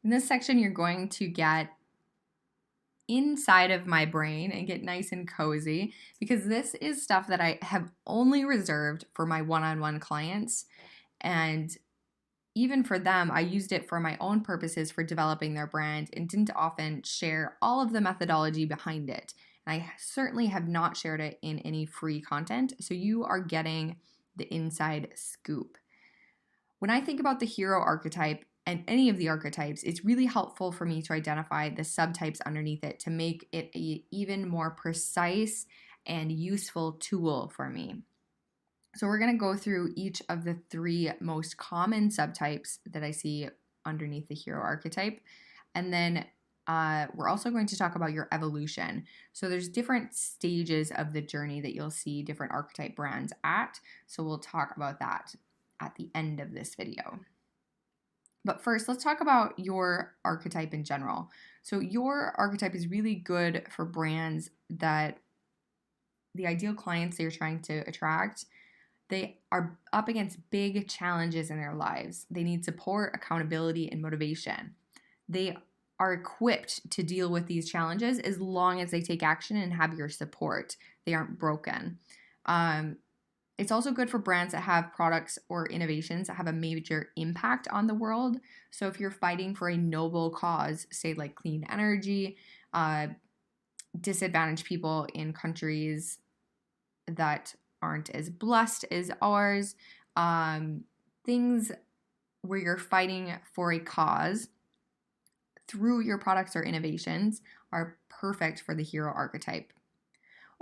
In this section, you're going to get inside of my brain and get nice and cozy because this is stuff that I have only reserved for my one-on-one clients. And even for them, I used it for my own purposes for developing their brand and didn't often share all of the methodology behind it. And I certainly have not shared it in any free content. So you are getting the inside scoop. When I think about the hero archetype and any of the archetypes, it's really helpful for me to identify the subtypes underneath it to make it an even more precise and useful tool for me. So we're going to go through each of the 3 most common subtypes that I see underneath the hero archetype. And then we're also going to talk about your evolution. So there's different stages of the journey that you'll see different archetype brands at. So we'll talk about that at the end of this video. But first, let's talk about your archetype in general. So your archetype is really good for brands that the ideal clients they're trying to attract, they are up against big challenges in their lives. They need support, accountability, and motivation. They are equipped to deal with these challenges as long as they take action and have your support. They aren't broken. It's also good for brands that have products or innovations that have a major impact on the world. So if you're fighting for a noble cause, say like clean energy, disadvantaged people in countries that aren't as blessed as ours, things where you're fighting for a cause through your products or innovations are perfect for the hero archetype.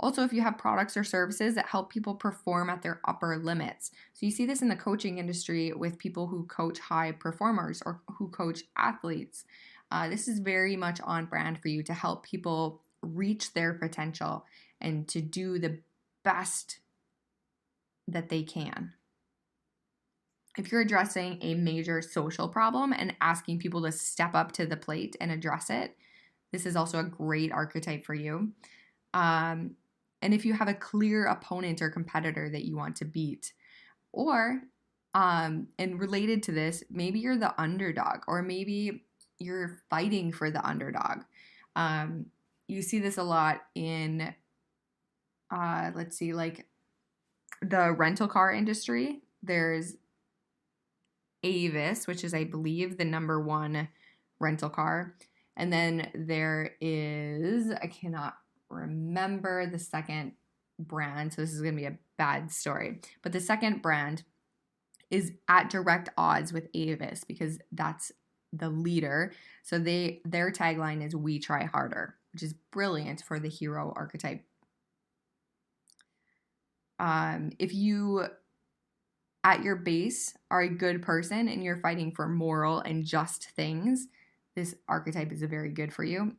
Also, if you have products or services that help people perform at their upper limits. So you see this in the coaching industry with people who coach high performers or who coach athletes. This is very much on brand for you to help people reach their potential and to do the best that they can. If you're addressing a major social problem and asking people to step up to the plate and address it, this is also a great archetype for you. And if you have a clear opponent or competitor that you want to beat, or, and related to this, maybe you're the underdog, or maybe you're fighting for the underdog. You see this a lot in, like the rental car industry. There's Avis, which is, I believe, the #1 rental car. And then there is, I cannot remember the second brand, so this is going to be a bad story. But the second brand is at direct odds with Avis because that's the leader. So their tagline is "We try harder," which is brilliant for the hero archetype. If you at your base are a good person and you're fighting for moral and just things, this archetype is very good for you.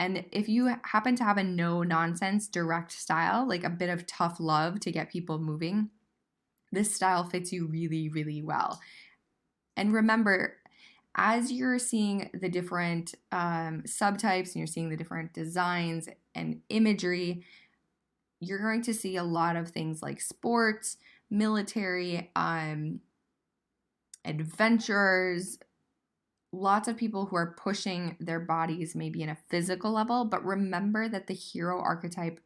And if you happen to have a no-nonsense direct style, like a bit of tough love to get people moving, this style fits you really, really well. And remember, as you're seeing the different subtypes and you're seeing the different designs and imagery, you're going to see a lot of things like sports, military, adventurers, lots of people who are pushing their bodies maybe in a physical level, but remember that the hero archetype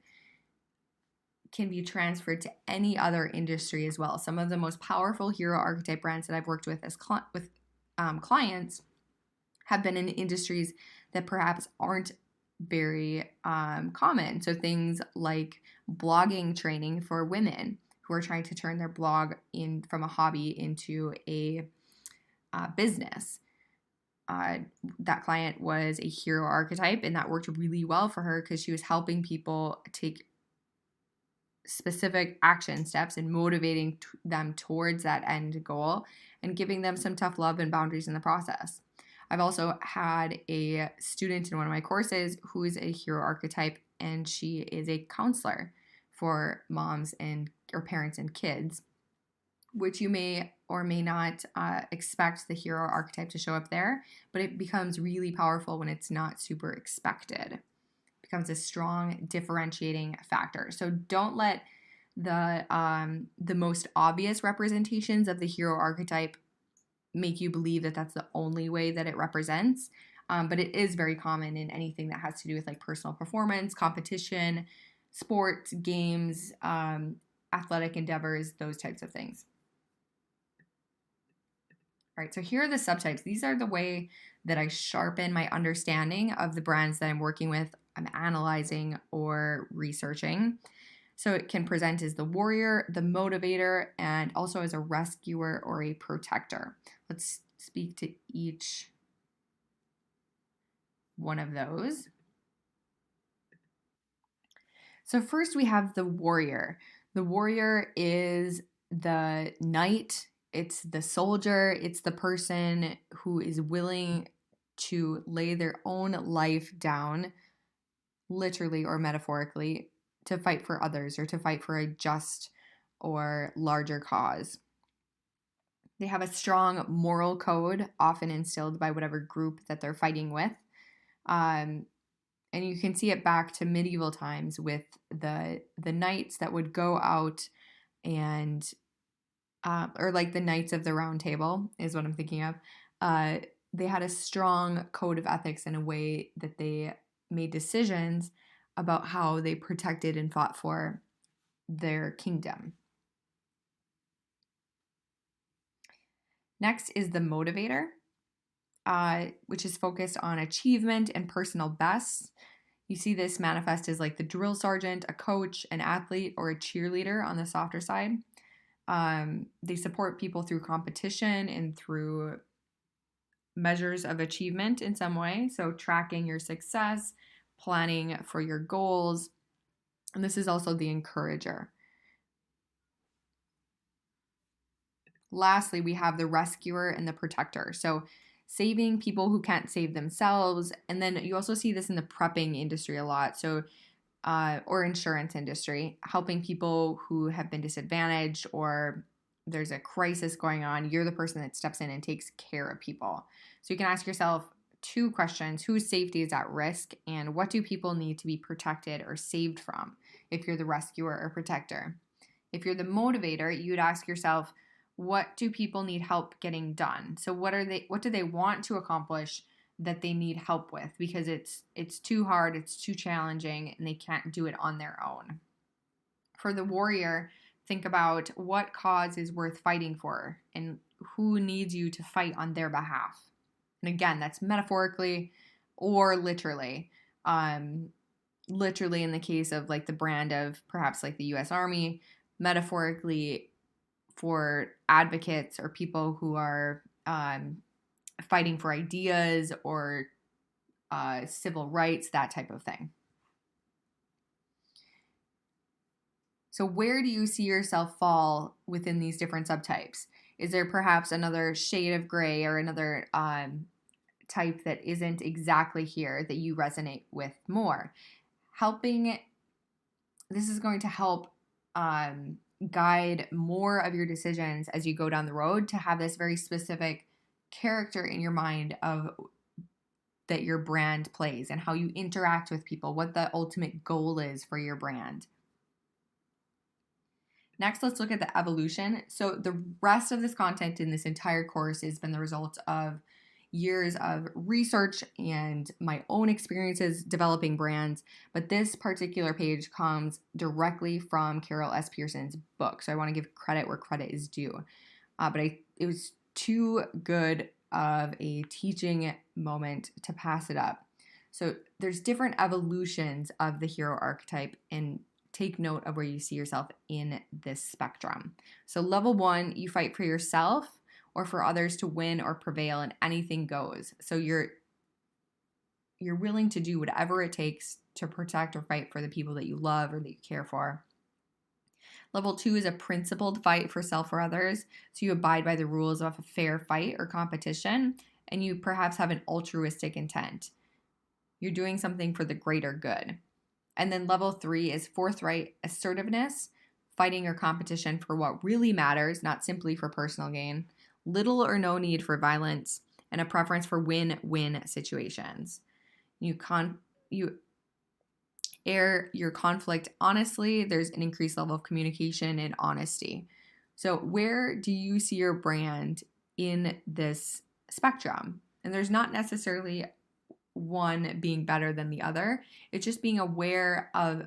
can be transferred to any other industry as well. Some of the most powerful hero archetype brands that I've worked with as clients have been in industries that perhaps aren't very common. So things like blogging training for women who are trying to turn their blog in from a hobby into a business. That client was a hero archetype, and that worked really well for her because she was helping people take specific action steps and motivating them towards that end goal and giving them some tough love and boundaries in the process. I've also had a student in one of my courses who is a hero archetype, and she is a counselor for moms and or parents and kids, which you may or may not expect the hero archetype to show up there, but it becomes really powerful when it's not super expected. It becomes a strong differentiating factor. So don't let the most obvious representations of the hero archetype make you believe that that's the only way that it represents. But it is very common in anything that has to do with like personal performance, competition, sports, games, athletic endeavors, those types of things. All right, so here are the subtypes. These are the way that I sharpen my understanding of the brands that I'm working with, I'm analyzing or researching. So it can present as the warrior, the motivator, and also as a rescuer or a protector. Let's speak to each one of those. So first we have the warrior. The warrior is the knight, it's the soldier, it's the person who is willing to lay their own life down, literally or metaphorically, to fight for others or to fight for a just or larger cause. They have a strong moral code, often instilled by whatever group that they're fighting with. And you can see it back to medieval times with the knights that would go out and or like the Knights of the Round Table is what I'm thinking of. They had a strong code of ethics and a way that they made decisions about how they protected and fought for their kingdom. Next is the motivator, which is focused on achievement and personal bests. You see this manifest as like the drill sergeant, a coach, an athlete, or a cheerleader on the softer side. They support people through competition and through measures of achievement in some way. So tracking your success, planning for your goals. And this is also the encourager. Lastly, we have the rescuer and the protector. So saving people who can't save themselves. And then you also see this in the prepping industry a lot. So or insurance industry, helping people who have been disadvantaged or there's a crisis going on. You're the person that steps in and takes care of people. So you can ask yourself 2 questions: whose safety is at risk, and what do people need to be protected or saved from if you're the rescuer or protector? If you're the motivator, you'd ask yourself, what do people need help getting done? So what do they want to accomplish that they need help with, because it's too hard, it's too challenging, and they can't do it on their own. For the warrior, think about what cause is worth fighting for and who needs you to fight on their behalf. And again, that's metaphorically or literally. Literally in the case of like the brand of perhaps like the US Army, metaphorically for advocates or people who are fighting for ideas or civil rights, that type of thing. So where do you see yourself fall within these different subtypes? Is there perhaps another shade of gray or another type that isn't exactly here that you resonate with more? This is going to help guide more of your decisions as you go down the road to have this very specific character in your mind of that your brand plays and how you interact with people, what the ultimate goal is for your brand. Next, let's look at the evolution. So the rest of this content in this entire course has been the result of years of research and my own experiences developing brands, but this particular page comes directly from Carol S. Pearson's book. So I want to give credit where credit is due. But it was too good of a teaching moment to pass it up. So there's different evolutions of the hero archetype, and take note of where you see yourself in this spectrum. So level 1, you fight for yourself or for others to win or prevail, and anything goes. So you're willing to do whatever it takes to protect or fight for the people that you love or that you care for. Level 2 is a principled fight for self or others. So you abide by the rules of a fair fight or competition, and you perhaps have an altruistic intent. You're doing something for the greater good. And then level 3 is forthright assertiveness, fighting or competition for what really matters, not simply for personal gain, little or no need for violence, and a preference for win-win situations. You air your conflict honestly. There's an increased level of communication and honesty. So where do you see your brand in this spectrum. And there's not necessarily one being better than the other. It's just being aware of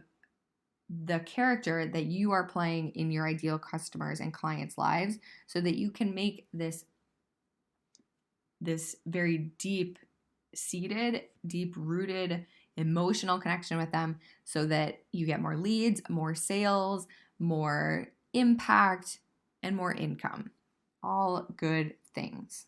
the character that you are playing in your ideal customers and clients' lives so that you can make this very deep seated, deep rooted emotional connection with them so that you get more leads, more sales, more impact, and more income. All good things.